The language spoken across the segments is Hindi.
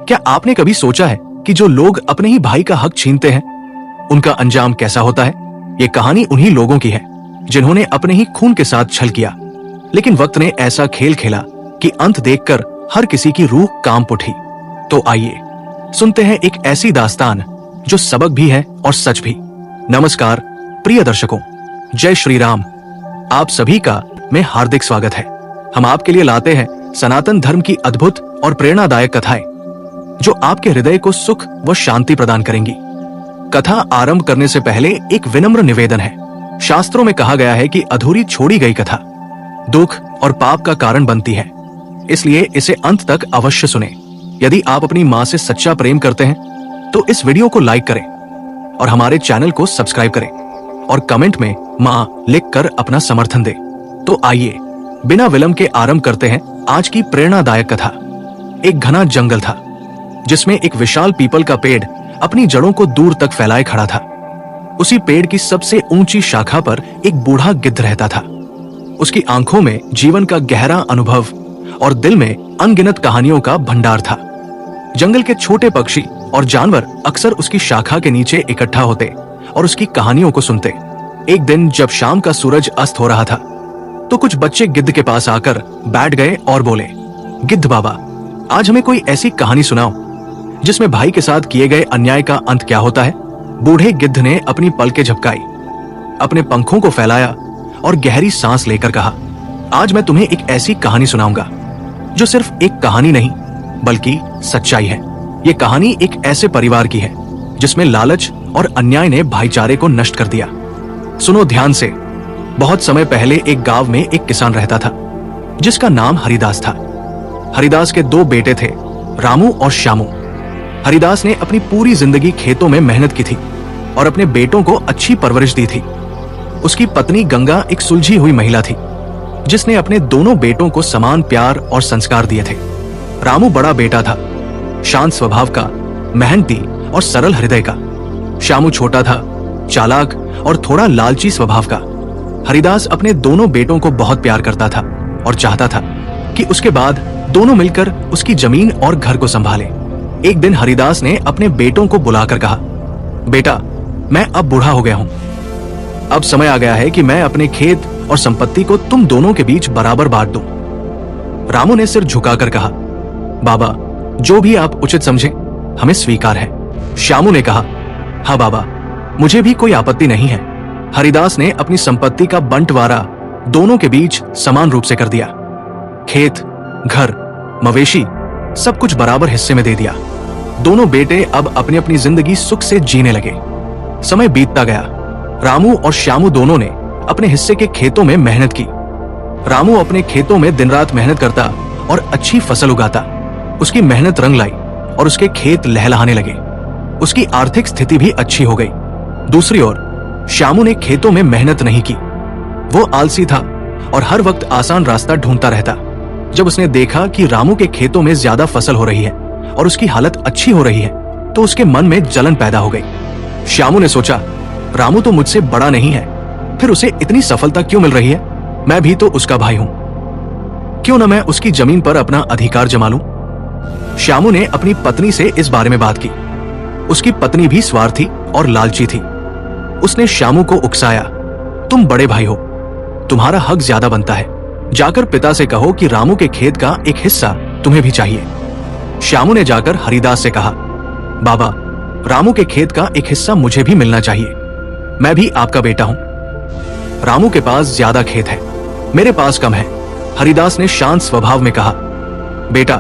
क्या आपने कभी सोचा है कि जो लोग अपने ही भाई का हक छीनते हैं, उनका अंजाम कैसा होता है? ये कहानी उन्हीं लोगों की है जिन्होंने अपने ही खून के साथ छल किया, लेकिन वक्त ने ऐसा खेल खेला कि अंत देखकर हर किसी की रूह कांप उठी। तो आइए सुनते हैं एक ऐसी दास्तान जो सबक भी है और सच भी। नमस्कार प्रिय दर्शकों, जय श्री राम। आप सभी का मैं हार्दिक स्वागत है। हम आपके लिए लाते हैं सनातन धर्म की अद्भुत और प्रेरणादायक कथाएं जो आपके हृदय को सुख व शांति प्रदान करेंगी। कथा आरंभ करने से पहले एक विनम्र निवेदन है। शास्त्रों में कहा गया है कि अधूरी छोड़ी गई कथा दुख और पाप का कारण बनती है, इसलिए इसे अंत तक अवश्य सुने। यदि आप अपनी माँ से सच्चा प्रेम करते हैं तो इस वीडियो को लाइक करें और हमारे चैनल को सब्सक्राइब करें और कमेंट में माँ लिखकर अपना समर्थन दें। तो आइए बिना विलंब के आरंभ करते हैं आज की प्रेरणादायक कथा। एक घना जंगल था जिसमें एक विशाल पीपल का पेड़ अपनी जड़ों को दूर तक फैलाए खड़ा था। उसी पेड़ की सबसे ऊंची शाखा पर एक बूढ़ा गिद्ध रहता था। उसकी आंखों में जीवन का गहरा अनुभव और दिल में अनगिनत कहानियों का भंडार था। जंगल के छोटे पक्षी और जानवर अक्सर उसकी शाखा के नीचे इकट्ठा होते और उसकी कहानियों को सुनते। एक दिन जब शाम का सूरज अस्त हो रहा था तो कुछ बच्चे गिद्ध के पास आकर बैठ गए और बोले, गिद्ध बाबा, आज हमें कोई ऐसी कहानी सुनाओ जिसमें भाई के साथ किए गए अन्याय का अंत क्या होता है। बूढ़े गिद्ध ने अपनी पलकें झपकाई, अपने पंखों को फैलाया और गहरी सांस लेकर कहा, आज मैं तुम्हें एक ऐसी कहानी सुनाऊंगा जो सिर्फ एक कहानी नहीं बल्कि सच्चाई है। ये कहानी एक ऐसे परिवार की है जिसमें लालच और अन्याय ने भाईचारे को नष्ट कर दिया। सुनो ध्यान से। बहुत समय पहले एक गांव में एक किसान रहता था जिसका नाम हरिदास था। हरिदास के दो बेटे थे, रामू और श्यामू। हरिदास ने अपनी पूरी जिंदगी खेतों में मेहनत की थी और अपने बेटों को अच्छी परवरिश दी थी। उसकी पत्नी गंगा एक सुलझी हुई महिला थी जिसने अपने दोनों बेटों को समान प्यार और संस्कार दिए थे। रामू बड़ा बेटा था, शांत स्वभाव का, मेहनती और सरल हृदय का। श्यामू छोटा था, चालाक और थोड़ा लालची स्वभाव का। हरिदास अपने दोनों बेटों को बहुत प्यार करता था और चाहता था कि उसके बाद दोनों मिलकर उसकी जमीन और घर को संभाले। एक दिन हरिदास ने अपने बेटों को बुलाकर कहा, बेटा, मैं अब बूढ़ा हो गया हूं। अब समय आ गया है कि मैं अपने खेत और संपत्ति को तुम दोनों के बीच बराबर बांट दूं। रामू ने सिर झुकाकर कहा, बाबा, जो भी आप उचित समझें हमें स्वीकार है। श्यामू ने कहा, हाँ बाबा, मुझे भी कोई आपत्ति नहीं है। हरिदास ने अपनी संपत्ति का बंटवारा दोनों के बीच समान रूप से कर दिया। खेत, घर, मवेशी सब कुछ बराबर हिस्से में दे दिया। दोनों बेटे अब अपनी अपनी जिंदगी सुख से जीने लगे। समय बीतता गया। रामू और श्यामू दोनों ने अपने हिस्से के खेतों में मेहनत की। रामू अपने खेतों में दिन रात मेहनत करता और अच्छी फसल उगाता। उसकी मेहनत रंग लाई और उसके खेत लहलहाने लगे। उसकी आर्थिक स्थिति भी अच्छी हो गई। दूसरी ओर श्यामू ने खेतों में मेहनत नहीं की। वो आलसी था और हर वक्त आसान रास्ता ढूंढता रहता। जब उसने देखा कि रामू के खेतों में ज्यादा फसल हो रही है और उसकी हालत अच्छी हो रही है तो उसके मन में जलन पैदा हो गई। श्यामू ने सोचा, रामू तो मुझसे बड़ा नहीं है, फिर उसे इतनी सफलता क्यों मिल रही है? मैं भी तो उसका भाई हूं, क्यों न मैं उसकी जमीन पर अपना अधिकार जमा लूं? श्यामू ने अपनी पत्नी से इस बारे में बात की। उसकी पत्नी भी स्वार्थी और लालची थी। उसने श्यामू को उकसाया, तुम बड़े भाई हो, तुम्हारा हक ज्यादा बनता है। जाकर पिता से कहो कि रामू के खेत का एक हिस्सा तुम्हें भी चाहिए। श्यामू ने जाकर हरिदास से कहा, बाबा, रामू के खेत का एक हिस्सा मुझे भी मिलना चाहिए। मैं भी आपका बेटा हूं। रामू के पास ज्यादा खेत है, मेरे पास कम है। हरिदास ने शांत स्वभाव में कहा, बेटा,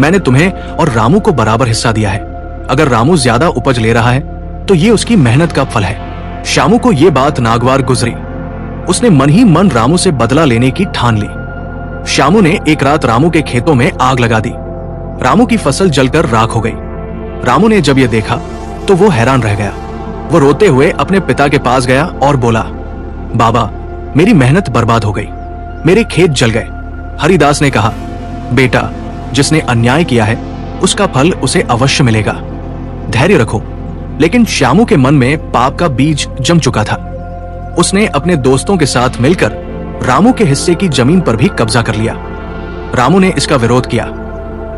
मैंने तुम्हें और रामू को बराबर हिस्सा दिया है। अगर रामू ज्यादा उपज ले रहा है तो ये उसकी मेहनत का फल है। श्यामू को ये बात नागवार गुजरी। उसने मन ही मन रामू से बदला लेने की ठान ली। श्यामू ने एक रात रामू के खेतों में आग लगा दी। रामू की फसल जलकर राख हो गई। रामू ने जब यह देखा तो वो हैरान रह गया। वो रोते हुए अपने पिता के पास गया और बोला, बाबा, मेरी मेहनत बर्बाद हो गई, मेरे खेत जल गए। हरिदास ने कहा, बेटा, जिसने अन्याय किया है उसका फल उसे अवश्य मिलेगा, धैर्य रखो। लेकिन श्यामू के मन में पाप का बीज जम चुका था। उसने अपने दोस्तों के साथ मिलकर रामू के हिस्से की जमीन पर भी कब्जा कर लिया। रामू ने इसका विरोध किया।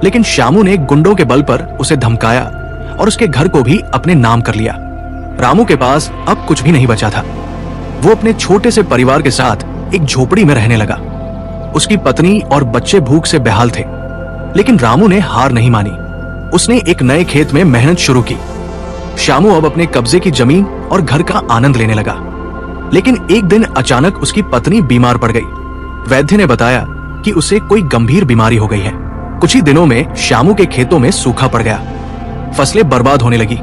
लेकिन श्यामू ने गुंडों के बल पर उसे धमकाया और उसके घर को भी अपने नाम कर लिया। रामू के पास अब कुछ भी नहीं बचा था। वो अपने छोटे से परिवार के साथ एक झोपड़ी में रहने लगा। उसकी पत्नी और बच्चे भूख से बेहाल थे, लेकिन रामू ने हार नहीं मानी। उसने एक नए खेत में मेहनत शुरू की। श्यामू अब अपने कब्जे की जमीन और घर का आनंद लेने लगा। लेकिन एक दिन अचानक उसकी पत्नी बीमार पड़ गई। वैद्य ने बताया कि उसे कोई गंभीर बीमारी हो गई है। कुछ ही दिनों में श्यामू के खेतों में सूखा पड़ गया। फसलें बर्बाद होने लगी।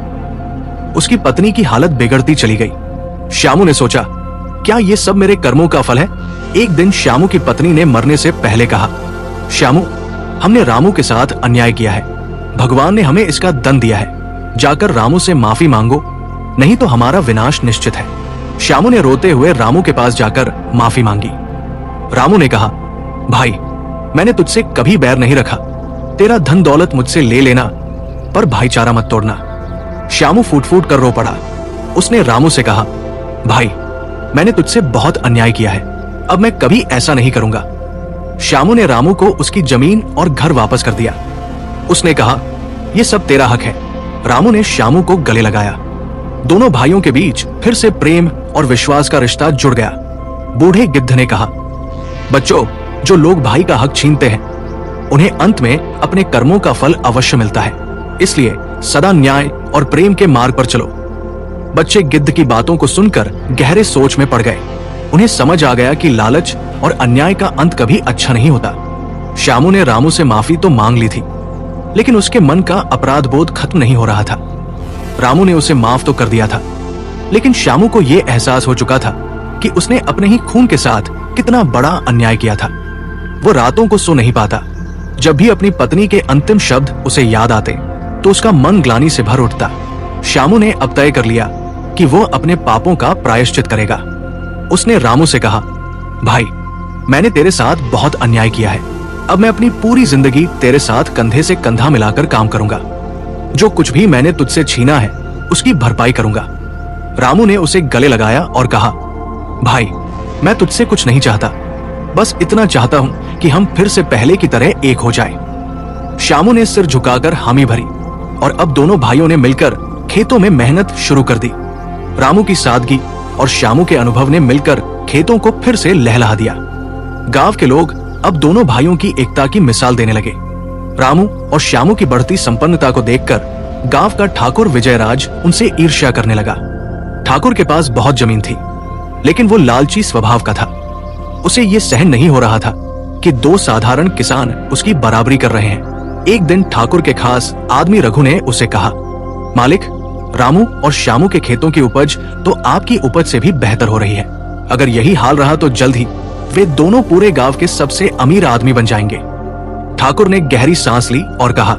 उसकी पत्नी की हालत बिगड़ती चली गई। श्यामू ने सोचा, क्या ये सब मेरे कर्मों का फल है? एक दिन श्यामू की पत्नी ने मरने से पहले कहा, श्यामू, हमने रामू के साथ अन्याय किया है। भगवान ने हमें इसका दंड दिया है। जाकर रामू से माफी मांगो, नहीं तो हमारा विनाश निश्चित है। श्यामू ने रोते हुए रामू के पास जाकर माफी मांगी। रामू ने कहा, भाई, मैंने तुझसे कभी बैर नहीं रखा। तेरा धन दौलत मुझसे ले लेना, पर भाईचारा मत तोड़ना। श्यामू फूट फूट कर रो पड़ा। उसने रामू से कहा, भाई, मैंने तुझसे बहुत अन्याय किया है। अब मैं कभी ऐसा नहीं करूंगा। श्यामू ने रामू को उसकी जमीन और घर वापस कर दिया। उसने कहा, यह सब तेरा हक है। रामू ने श्यामू को गले लगाया। दोनों भाइयों के बीच फिर से प्रेम और विश्वास का रिश्ता जुड़ गया। बूढ़े गिद्ध ने कहा, बच्चों, जो लोग भाई का हक छीनते हैं, उन्हें अंत में अपने कर्मों का फल अवश्य मिलता है। इसलिए सदा न्याय और प्रेम के मार्ग पर चलो। बच्चे गिद्ध की बातों को सुनकर गहरे सोच में पड़ गए। उन्हें समझ आ गया कि लालच और अन्याय का अंत कभी अच्छा नहीं होता। श्यामू ने रामू से माफी तो मांग ली थी, लेकिन उसके मन का अपराध बोध खत्म नहीं हो रहा था। रामू ने उसे माफ तो कर दिया था, लेकिन श्यामू को यह एहसास हो चुका था कि उसने अपने ही खून के साथ कितना बड़ा अन्याय किया था। वो रातों को सो नहीं पाता। जब भी अपनी पत्नी के अंतिम शब्द उसे याद आते, तो उसका मन ग्लानि से भर उठता। श्यामू ने अब तय कर लिया कि वो अपने पापों का प्रायश्चित करेगा। उसने रामू से कहा, भाई, मैंने तेरे साथ बहुत अन्याय किया है। अब मैं अपनी पूरी जिंदगी तेरे साथ कंधे से कंधा मिलाकर काम करूंगा। जो कुछ भी मैंने तुझसे छीना है, उसकी भरपाई करूंगा। रामू ने उसे गले लगाया और कहा, भाई, मैं तुझसे कुछ नहीं चाहता। बस इतना चाहता हूं कि हम फिर से पहले की तरह एक हो जाएं। श्यामू ने सिर झुकाकर हामी भरी और अब दोनों भाइयों ने मिलकर खेतों में मेहनत शुरू कर दी। रामू की सादगी और श्यामू के अनुभव ने मिलकर खेतों को फिर से लहलहा दिया। गांव के लोग अब दोनों भाइयों की एकता की मिसाल देने लगे। रामू और श्यामू की बढ़ती संपन्नता को देखकर गांव का ठाकुर विजयराज उनसे ईर्ष्या करने लगा। ठाकुर के पास बहुत जमीन थी, लेकिन वो लालची स्वभाव का था। उसे ये सहन नहीं हो रहा था कि दो साधारण किसान उसकी बराबरी कर रहे हैं। एक दिन ठाकुर के खास आदमी रघु ने उसे कहा, मालिक, रामू और श्यामू के खेतों की उपज तो आपकी उपज से भी बेहतर हो रही है। अगर यही हाल रहा तो जल्द ही वे दोनों पूरे गांव के सबसे अमीर आदमी बन जाएंगे। ठाकुर ने गहरी सांस ली और कहा,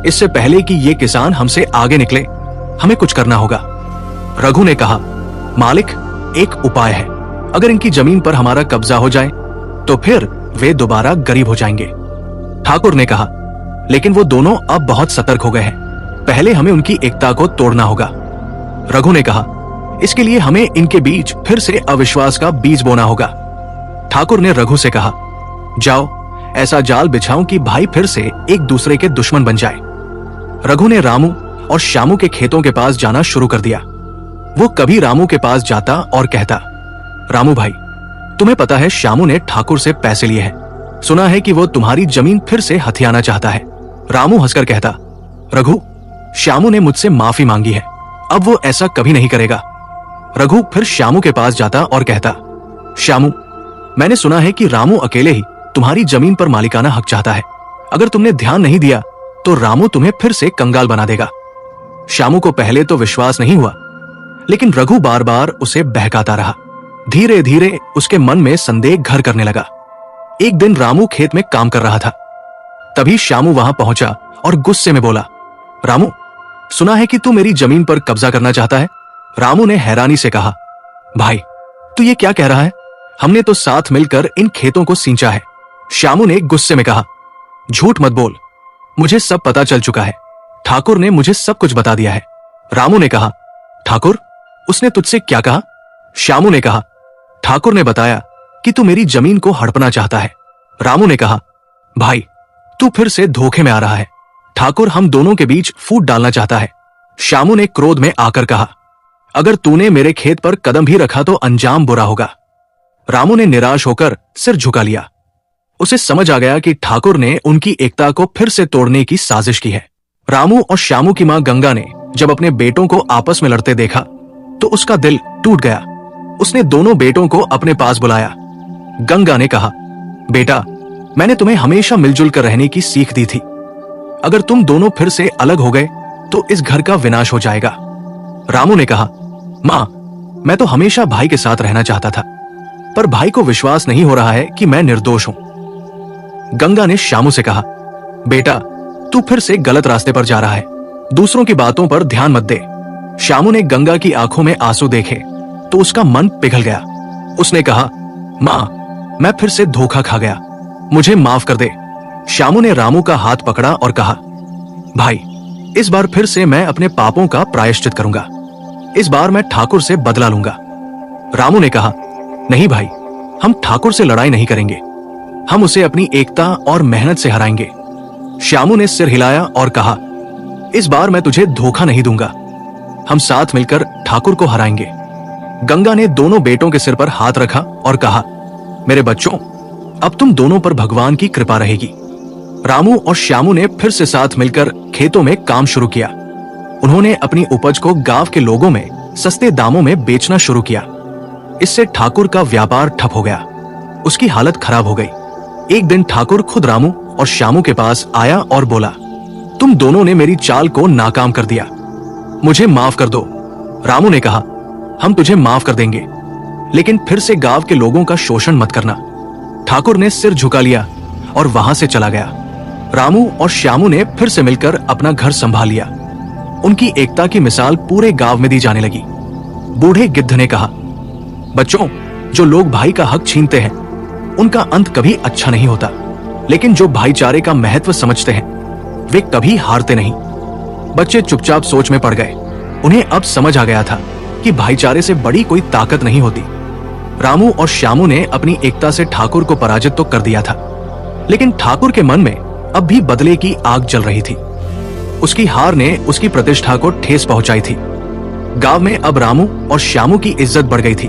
इससे पहले कि ये किसान हमसे आगे निकले, हमें कुछ करना होगा। रघु ने कहा, मालिक, एक उपाय है। अगर इनकी जमीन पर हमारा कब्जा हो जाए तो फिर वे दोबारा गरीब हो जाएंगे। ठाकुर ने कहा, लेकिन वो दोनों अब बहुत सतर्क हो गए हैं। पहले हमें उनकी एकता को तोड़ना होगा। रघु ने कहा, इसके लिए हमें इनके बीच फिर से अविश्वास का बीज बोना होगा। ठाकुर ने रघु से कहा, जाओ, ऐसा जाल बिछाओ कि भाई फिर से एक दूसरे के दुश्मन बन जाए। रघु ने रामू और श्यामू के खेतों के पास जाना शुरू कर दिया। वो कभी रामू के पास जाता और कहता, रामू भाई, तुम्हें पता है श्यामू ने ठाकुर से पैसे लिए हैं। सुना है कि वो तुम्हारी जमीन फिर से हथियाना चाहता है। रामू हंसकर कहता, रघु, श्यामू ने मुझसे माफी मांगी है, अब वो ऐसा कभी नहीं करेगा। रघु फिर श्यामू के पास जाता और कहता, श्यामू, मैंने सुना है कि रामू अकेले ही तुम्हारी जमीन पर मालिकाना हक चाहता है। अगर तुमने ध्यान नहीं दिया तो रामू तुम्हें फिर से कंगाल बना देगा। श्यामू को पहले तो विश्वास नहीं हुआ, लेकिन रघु बार बार उसे बहकाता रहा। धीरे धीरे उसके मन में संदेह घर करने लगा। एक दिन रामू खेत में काम कर रहा था। तभी श्यामू वहां पहुंचा और गुस्से में बोला, रामू, सुना है कि तू मेरी जमीन पर कब्जा करना चाहता है। रामू ने हैरानी से कहा, भाई, तू ये क्या कह रहा है? हमने तो साथ मिलकर इन खेतों को सींचा है। श्यामू ने गुस्से में कहा, झूठ मत बोल, मुझे सब पता चल चुका है। ठाकुर ने मुझे सब कुछ बता दिया है। रामू ने कहा, ठाकुर, उसने तुझसे क्या कहा? श्यामू ने कहा, ठाकुर ने बताया कि तू मेरी जमीन को हड़पना चाहता है। रामू ने कहा, भाई, तू फिर से धोखे में आ रहा है। ठाकुर हम दोनों के बीच फूट डालना चाहता है। श्यामू ने क्रोध में आकर कहा, अगर तूने मेरे खेत पर कदम भी रखा तो अंजाम बुरा होगा। रामू ने निराश होकर सिर झुका लिया। उसे समझ आ गया कि ठाकुर ने उनकी एकता को फिर से तोड़ने की साजिश की है। रामू और श्यामू की मां गंगा ने जब अपने बेटों को आपस में लड़ते देखा तो उसका दिल टूट गया। उसने दोनों बेटों को अपने पास बुलाया। गंगा ने कहा, बेटा, मैंने तुम्हें हमेशा मिलजुल कर रहने की सीख दी थी। अगर तुम दोनों फिर से अलग हो गए तो इस घर का विनाश हो जाएगा। रामू ने कहा, मां, मैं तो हमेशा भाई के साथ रहना चाहता था, पर भाई को विश्वास नहीं हो रहा है कि मैं निर्दोष हूं। गंगा ने श्यामू से कहा, बेटा, तू फिर से गलत रास्ते पर जा रहा है। दूसरों की बातों पर ध्यान मत दे। श्यामू ने गंगा की आंखों में आंसू देखे तो उसका मन पिघल गया। उसने कहा, मां, मैं फिर से धोखा खा गया, मुझे माफ कर दे। श्यामू ने रामू का हाथ पकड़ा और कहा, भाई, इस बार फिर से मैं अपने पापों का प्रायश्चित करूंगा। इस बार मैं ठाकुर से बदला लूंगा। रामू ने कहा, नहीं भाई, हम ठाकुर से लड़ाई नहीं करेंगे, हम उसे अपनी एकता और मेहनत से हराएंगे। श्यामू ने सिर हिलाया और कहा, इस बार मैं तुझे धोखा नहीं दूंगा, हम साथ मिलकर ठाकुर को हराएंगे। गंगा ने दोनों बेटों के सिर पर हाथ रखा और कहा, मेरे बच्चों, अब तुम दोनों पर भगवान की कृपा रहेगी। रामू और श्यामू ने फिर से साथ मिलकर खेतों में काम शुरू किया। उन्होंने अपनी उपज को गांव के लोगों में सस्ते दामों में बेचना शुरू किया। इससे ठाकुर का व्यापार ठप हो गया। उसकी हालत खराब हो गई। एक दिन ठाकुर खुद रामू और श्यामू के पास आया और बोला, तुम दोनों ने मेरी चाल को नाकाम कर दिया, मुझे माफ कर दो। रामू ने कहा, हम तुझे माफ कर देंगे, लेकिन फिर से गांव के लोगों का शोषण मत करना। ठाकुर ने सिर झुका लिया और वहां से चला गया। रामू और श्यामू ने फिर से मिलकर अपना घर संभाल लिया। उनकी एकता की मिसाल पूरे गांव में दी जाने लगी। बूढ़े गिद्ध ने कहा, बच्चों, जो लोग भाई का हक छीनते हैं उनका अंत कभी अच्छा नहीं होता, लेकिन जो भाईचारे का महत्व समझते हैं वे कभी हारते नहीं। बच्चे चुपचाप सोच में पड़ गए। उन्हें अब समझ आ गया था कि भाईचारे से बड़ी कोई ताकत नहीं होती। रामू और श्यामू ने अपनी एकता से ठाकुर को पराजित तो कर दिया था, लेकिन ठाकुर के मन में अब भी बदले की आग जल रही थी। उसकी हार ने उसकी प्रतिष्ठा को ठेस पहुंचाई थी। गांव में अब रामू और श्यामू की इज्जत बढ़ गई थी।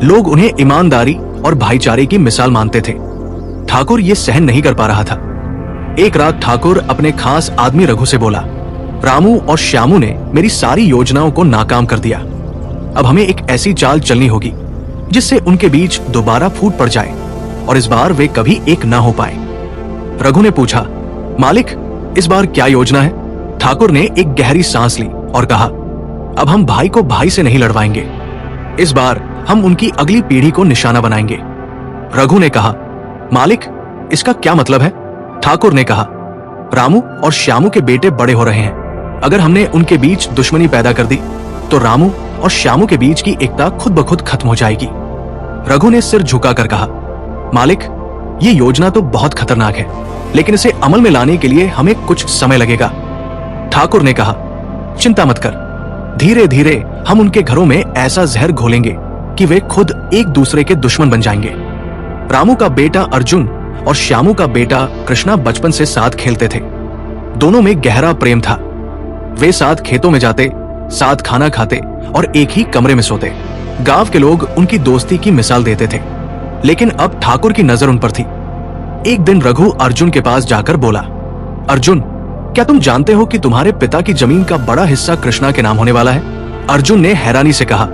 लोग उन्हें ईमानदारी और भाईचारे की मिसाल मानते थे। ठाकुर ये सहन नहीं कर पा रहा था। एक रात ठाकुर अपने खास आदमी रघु से बोला, रामू और श्यामू ने मेरी सारी योजनाओं को नाकाम कर दिया। अब हमें एक ऐसी चाल चलनी होगी जिससे उनके बीच दोबारा फूट पड़ जाए और इस बार वे कभी एक ना हो पाए। रघु ने पूछा, मालिक, इस बार क्या योजना है? ठाकुर ने एक गहरी सांस ली और कहा, अब हम भाई को भाई से नहीं लड़वाएंगे, इस बार हम उनकी अगली पीढ़ी को निशाना बनाएंगे। रघु ने कहा, मालिक, इसका क्या मतलब है? ठाकुर ने कहा, रामू और श्यामू के बेटे बड़े हो रहे हैं। अगर हमने उनके बीच दुश्मनी पैदा कर दी तो रामू और श्यामू के बीच की एकता खुद ब खुद खत्म हो जाएगी। रघु ने सिर झुकाकर कहा, मालिक, ये योजना तो बहुत खतरनाक है, लेकिन इसे अमल में लाने के लिए हमें कुछ समय लगेगा। ठाकुर ने कहा, चिंता मत कर, धीरे धीरे हम उनके घरों में ऐसा जहर घोलेंगे कि वे खुद एक दूसरे के दुश्मन बन जाएंगे। रामू का बेटा अर्जुन और श्यामू का बेटा कृष्णा बचपन से साथ खेलते थे। दोनों में गहरा प्रेम था। वे साथ खेतों में जाते, साथ खाना खाते और एक ही कमरे में सोते। गांव के लोग उनकी दोस्ती की मिसाल देते थे, लेकिन अब ठाकुर की नजर उन पर थी। एक दिन रघु अर्जुन के पास जाकर बोला, अर्जुन, क्या तुम जानते हो कि तुम्हारे पिता की जमीन का बड़ा हिस्सा कृष्णा के नाम होने वाला है? अर्जुन ने हैरानी से कहा,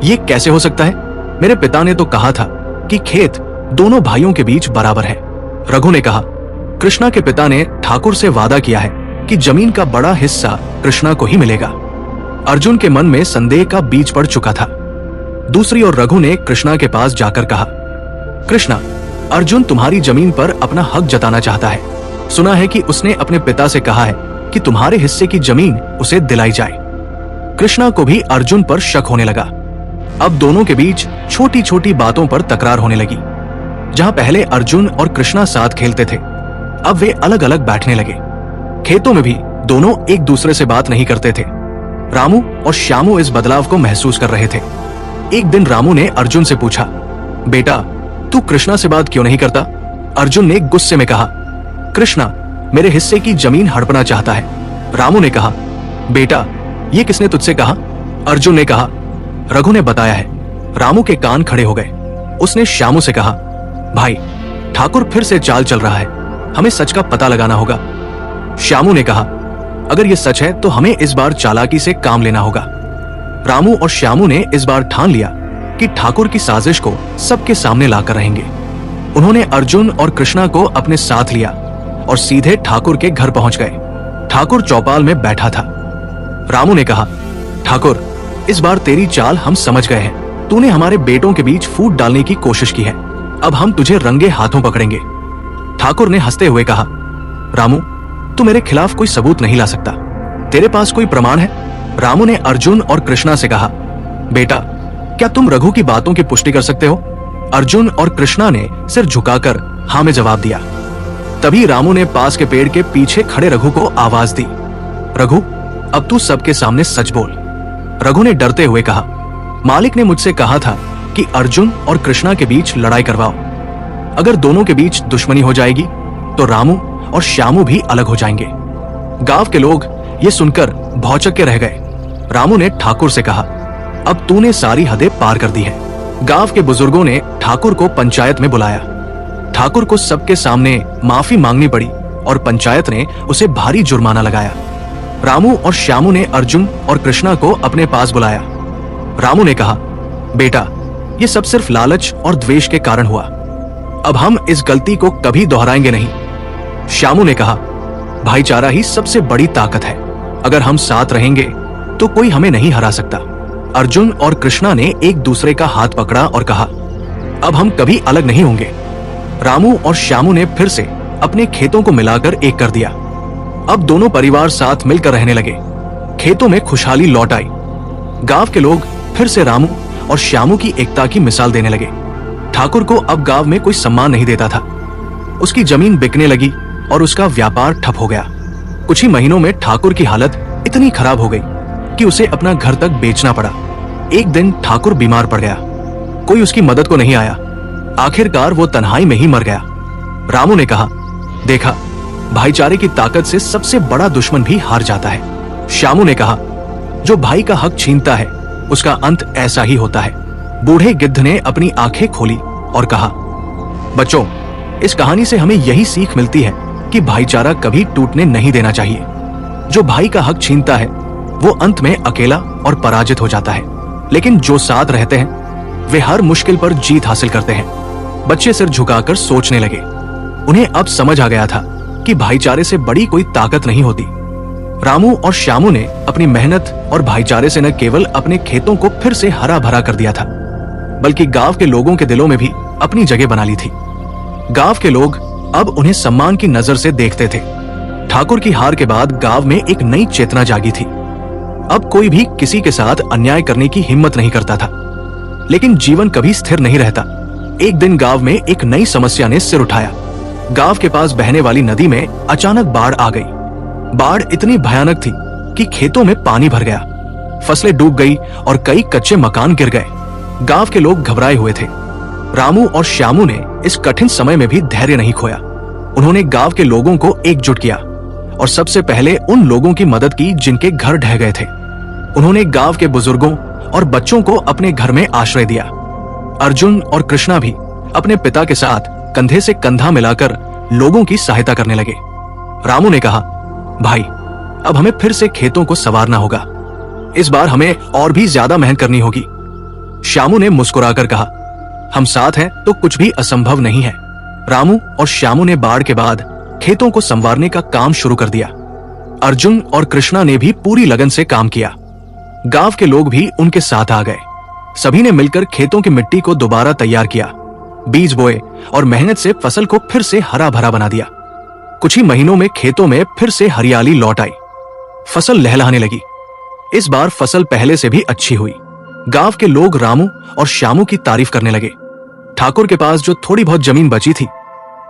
यह कैसे हो सकता है? मेरे पिता ने तो कहा था कि खेत दोनों भाइयों के बीच बराबर है। रघु ने कहा, कृष्णा के पिता ने ठाकुर से वादा किया है कि जमीन का बड़ा हिस्सा कृष्णा को ही मिलेगा। अर्जुन के मन में संदेह का बीज पड़ चुका था। दूसरी ओर रघु ने कृष्णा के पास जाकर कहा, कृष्णा, अर्जुन तुम्हारी जमीन पर अपना हक जताना चाहता है। सुना है कि उसने अपने पिता से कहा है कि तुम्हारे हिस्से की जमीन उसे दिलाई जाए। कृष्णा को भी अर्जुन पर शक होने लगा। अब दोनों के बीच छोटी छोटी बातों पर तकरार होने लगी। जहां पहले अर्जुन और कृष्णा साथ खेलते थे, अब वे अलग अलग बैठने लगे। खेतों में भी दोनों एक दूसरे से बात नहीं करते थे। रामू और श्यामू इस बदलाव को महसूस कर रहे थे। एक दिन रामू ने अर्जुन से पूछा, बेटा, तू कृष्णा से बात क्यों नहीं करता? अर्जुन ने गुस्से में कहा, कृष्णा मेरे हिस्से की जमीन हड़पना चाहता है। रामू ने कहा, बेटा ये किसने तुझसे कहा? अर्जुन ने कहा, रघु ने बताया है। रामू के कान खड़े हो गए। उसने श्यामू से कहा, भाई ठाकुर फिर से चाल चल रहा है, हमें सच का पता लगाना होगा। श्यामू ने कहा, अगर ये सच है तो हमें इस बार चालाकी से काम लेना होगा। रामू और श्यामू ने इस बार ठान लिया कि ठाकुर की साजिश को सबके सामने लाकर रहेंगे। उन्होंने अर्जुन और कृष्णा को अपने साथ लिया और सीधे ठाकुर के घर पहुंच गए। ठाकुर चौपाल में बैठा था। रामू ने कहा, ठाकुर इस बार तेरी चाल हम समझ गए हैं। तूने हमारे बेटों के बीच फूट डालने की कोशिश की है, अब हम तुझे रंगे हाथों पकड़ेंगे। ठाकुर ने हंसते हुए कहा, रामू तू मेरे खिलाफ कोई सबूत नहीं ला सकता, तेरे पास कोई प्रमाण है? रामू ने अर्जुन और कृष्णा से कहा, बेटा क्या तुम रघु की बातों की पुष्टि कर सकते हो? अर्जुन और कृष्णा ने सिर झुकाकर हाँ में जवाब दिया। तभी रामू ने पास के पेड़ के पीछे खड़े रघु को आवाज दी, रघु अब तू सबके सामने सच बोल। रघु ने डरते हुए कहा, मालिक ने मुझसे कहा था कि अर्जुन और कृष्णा के बीच लड़ाई करवाओ। अगर दोनों के बीच दुश्मनी हो जाएगी तो रामू और श्यामू भी अलग हो जाएंगे। गांव के लोग ये सुनकर भौचक्के रह गए। रामू ने ठाकुर से कहा, अब तूने सारी हदें पार कर दी है। गांव के बुजुर्गों ने ठाकुर को पंचायत में बुलाया। ठाकुर को सबके सामने माफी मांगनी पड़ी और पंचायत ने उसे भारी जुर्माना लगाया। रामू और श्यामू ने अर्जुन और कृष्णा को अपने पास बुलाया। रामू ने कहा, बेटा ये सब सिर्फ लालच और द्वेष के कारण हुआ, अब हम इस गलती को कभी दोहराएंगे नहीं। श्यामू ने कहा, भाईचारा ही सबसे बड़ी ताकत है, अगर हम साथ रहेंगे तो कोई हमें नहीं हरा सकता। अर्जुन और कृष्णा ने एक दूसरे का हाथ पकड़ा और कहा, अब हम कभी अलग नहीं होंगे। रामू और श्यामू ने फिर से अपने खेतों को मिलाकर एक कर दिया। अब दोनों परिवार साथ मिलकर रहने लगे। खेतों में खुशहाली लौट आई। गांव के लोग फिर से रामू और श्यामू की एकता की मिसाल देने लगे। ठाकुर को अब गांव में कोई सम्मान नहीं देता था। उसकी जमीन बिकने लगी और उसका व्यापार ठप हो गया। कुछ ही महीनों में ठाकुर की हालत इतनी खराब हो गई कि उसे अपना घर तक बेचना पड़ा। एक दिन ठाकुर बीमार पड़ गया। कोई उसकी मदद को नहीं आया। आखिरकार वो तन्हाई में ही मर गया। रामू ने कहा, देखा भाईचारे की ताकत से सबसे बड़ा दुश्मन भी हार जाता है। श्यामू ने कहा, जो भाई का हक छीनता है उसका अंत ऐसा ही होता है। बूढ़े गिद्ध ने अपनी आंखें खोली और कहा, बच्चों इस कहानी से हमें यही सीख मिलती है कि भाईचारा कभी टूटने नहीं देना चाहिए। जो भाई का हक छीनता है वो अंत में अकेला और पराजित हो जाता है, लेकिन जो साथ रहते हैं वे हर मुश्किल पर जीत हासिल करते हैं। बच्चे सिर झुकाकर सोचने लगे। उन्हें अब समझ आ गया था कि भाईचारे से बड़ी कोई ताकत नहीं होती। रामू और श्यामू ने अपनी मेहनत और भाईचारे से न केवल अपने खेतों को फिर से हरा भरा कर दिया था, बल्कि गांव के लोगों के दिलों में भी अपनी जगह बना ली थी। गांव के लोग अब उन्हें सम्मान की नजर से देखते थे। ठाकुर की हार के बाद गांव में एक नई चेतना जागी थी। अब कोई भी किसी के साथ अन्याय करने की हिम्मत नहीं करता था। लेकिन जीवन कभी स्थिर नहीं रहता। एक दिन गांव में एक नई समस्या ने सिर उठाया। गांव के पास बहने वाली नदी में अचानक बाढ़ आ गई। बाढ़ इतनी भयानक थी कि खेतों में पानी भर गया, फसलें डूब गई और कई कच्चे मकान गिर गए। गांव के लोग घबराए हुए थे। रामू और श्यामू ने इस कठिन समय में भी धैर्य नहीं खोया। उन्होंने गांव के लोगों को एकजुट किया और सबसे पहले उन लोगों की मदद की जिनके घर ढह गए थे। उन्होंने गांव के बुजुर्गों और बच्चों को अपने घर में आश्रय दिया। अर्जुन और कृष्णा भी अपने पिता के साथ कंधे से कंधा मिलाकर लोगों की सहायता करने लगे। रामू ने कहा, भाई अब हमें फिर से खेतों को संवारना होगा। इस बार हमें और भी ज्यादा मेहनत करनी होगी। श्यामू ने मुस्कुराकर कहा, हम साथ हैं तो कुछ भी असंभव नहीं है। रामू और श्यामू ने बाढ़ के बाद खेतों को संवारने का काम शुरू कर दिया। अर्जुन और कृष्णा ने भी पूरी लगन से काम किया। गांव के लोग भी उनके साथ आ गए। सभी ने मिलकर खेतों की मिट्टी को दोबारा तैयार किया, बीज बोए और मेहनत से फसल को फिर से हरा भरा बना दिया। कुछ ही महीनों में खेतों में फिर से हरियाली लौट आई। फसल लहलहाने लगी। इस बार फसल पहले से भी अच्छी हुई। गांव के लोग रामू और श्यामू की तारीफ करने लगे। ठाकुर के पास जो थोड़ी बहुत जमीन बची थी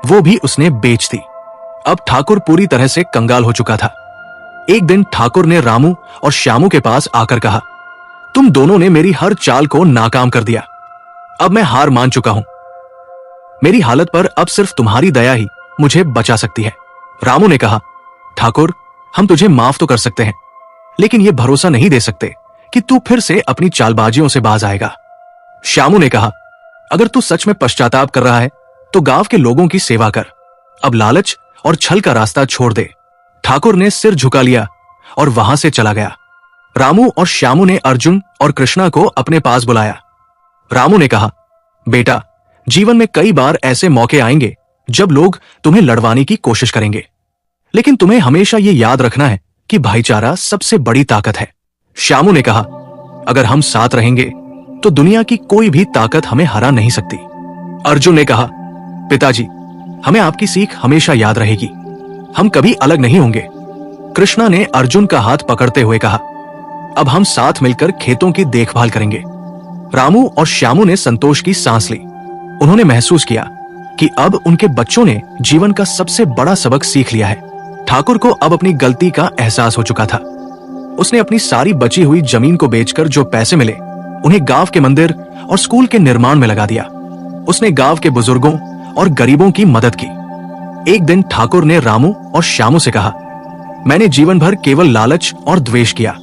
वो भी उसने बेच दी। अब ठाकुर पूरी तरह से कंगाल हो चुका था। एक दिन ठाकुर ने रामू और श्यामू के पास आकर कहा, तुम दोनों ने मेरी हर चाल को नाकाम कर दिया। अब मैं हार मान चुका हूं। मेरी हालत पर अब सिर्फ तुम्हारी दया ही मुझे बचा सकती है। रामू ने कहा, ठाकुर, हम तुझे माफ तो कर सकते हैं, लेकिन ये भरोसा नहीं दे सकते कि तू फिर से अपनी चालबाजियों से बाज आएगा। श्यामू ने कहा, अगर तू सच में पश्चाताप कर रहा है तो गांव के लोगों की सेवा कर, अब लालच और छल का रास्ता छोड़ दे। ठाकुर ने सिर झुका लिया और वहां से चला गया। रामू और श्यामू ने अर्जुन और कृष्णा को अपने पास बुलाया। रामू ने कहा, बेटा, जीवन में कई बार ऐसे मौके आएंगे जब लोग तुम्हें लड़वाने की कोशिश करेंगे, लेकिन तुम्हें हमेशा ये याद रखना है कि भाईचारा सबसे बड़ी ताकत है। श्यामू ने कहा, अगर हम साथ रहेंगे तो दुनिया की कोई भी ताकत हमें हरा नहीं सकती। अर्जुन ने कहा, पिताजी, हमें आपकी सीख हमेशा याद रहेगी, हम कभी अलग नहीं होंगे। कृष्णा ने अर्जुन का हाथ पकड़ते हुए कहा, अब हम साथ मिलकर खेतों की देखभाल करेंगे। रामू और श्यामू ने संतोष की सांस ली। उन्होंने महसूस किया कि अब उनके बच्चों ने जीवन का सबसे बड़ा सबक सीख लिया है। ठाकुर को अब अपनी गलती का एहसास हो चुका था। उसने अपनी सारी बची हुई जमीन को बेचकर जो पैसे मिले उन्हें गांव के मंदिर और स्कूल के निर्माण में लगा दिया। उसने गांव के बुजुर्गों और गरीबों की मदद की। एक दिन ठाकुर ने रामू और श्यामू से कहा, मैंने जीवन भर केवल लालच और द्वेष किया,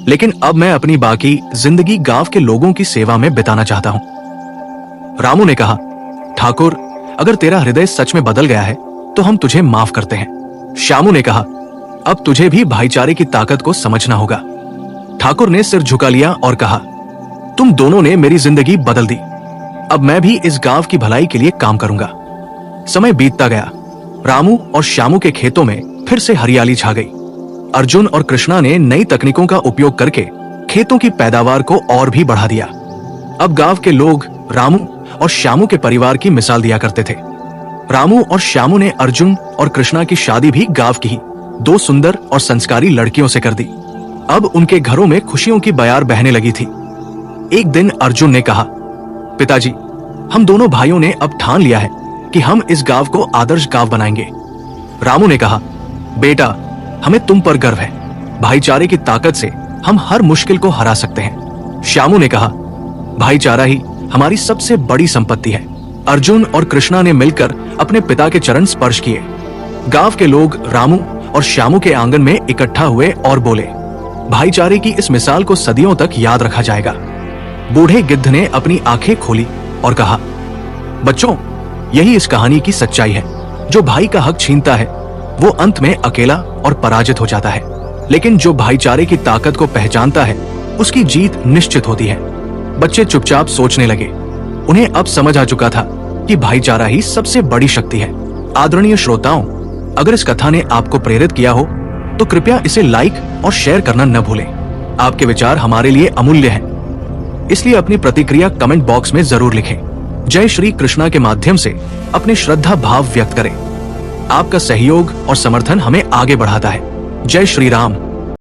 लेकिन अब मैं अपनी बाकी जिंदगी गांव के लोगों की सेवा में बिताना चाहता हूं। रामू ने कहा, ठाकुर, अगर तेरा हृदय सच में बदल गया है तो हम तुझे माफ करते हैं। श्यामू ने कहा, अब तुझे भी भाईचारे की ताकत को समझना होगा। ठाकुर ने सिर झुका लिया और कहा, तुम दोनों ने मेरी जिंदगी बदल दी, अब मैं भी इस गांव की भलाई के लिए काम करूंगा। समय बीतता गया। रामू और श्यामू के खेतों में फिर से हरियाली छा गई। अर्जुन और कृष्णा ने नई तकनीकों का उपयोग करके खेतों की पैदावार को और भी बढ़ा दिया। अब गांव के लोग रामू और श्यामू के परिवार की मिसाल दिया करते थे। रामू और श्यामू ने अर्जुन और कृष्णा की शादी भी गांव की ही दो सुंदर और संस्कारी लड़कियों से कर दी। अब उनके घरों में खुशियों की बयार बहने लगी थी। एक दिन अर्जुन ने कहा, पिताजी, हम दोनों भाइयों ने अब ठान लिया है कि हम इस गांव को आदर्श गांव बनाएंगे। रामू ने कहा, बेटा, हमें तुम पर गर्व है, भाईचारे की ताकत से हम हर मुश्किल को हरा सकते हैं। श्यामू ने कहा, भाईचारा ही हमारी सबसे बड़ी संपत्ति है। अर्जुन और कृष्णा ने मिलकर अपने पिता के चरण स्पर्श किए। गांव के लोग रामू और श्यामू के आंगन में इकट्ठा हुए और बोले, भाईचारे की इस मिसाल को सदियों तक याद रखा जाएगा। बूढ़े गिद्ध ने अपनी आंखें खोली और कहा, बच्चों, यही इस कहानी की सच्चाई है। जो भाई का हक छीनता है वो अंत में अकेला और पराजित हो जाता है, लेकिन जो भाईचारे की ताकत को पहचानता है उसकी जीत निश्चित होती है। बच्चे चुपचाप सोचने लगे। उन्हें अब समझ आ चुका था कि भाईचारा ही सबसे बड़ी शक्ति है। आदरणीय श्रोताओं, अगर इस कथा ने आपको प्रेरित किया हो तो कृपया इसे लाइक और शेयर करना न भूलें। आपके विचार हमारे लिए अमूल्य हैं, इसलिए अपनी प्रतिक्रिया कमेंट बॉक्स में जरूर लिखें। जय श्री कृष्णा के माध्यम से अपने श्रद्धा भाव व्यक्त करें। आपका सहयोग और समर्थन हमें आगे बढ़ाता है। जय श्री राम।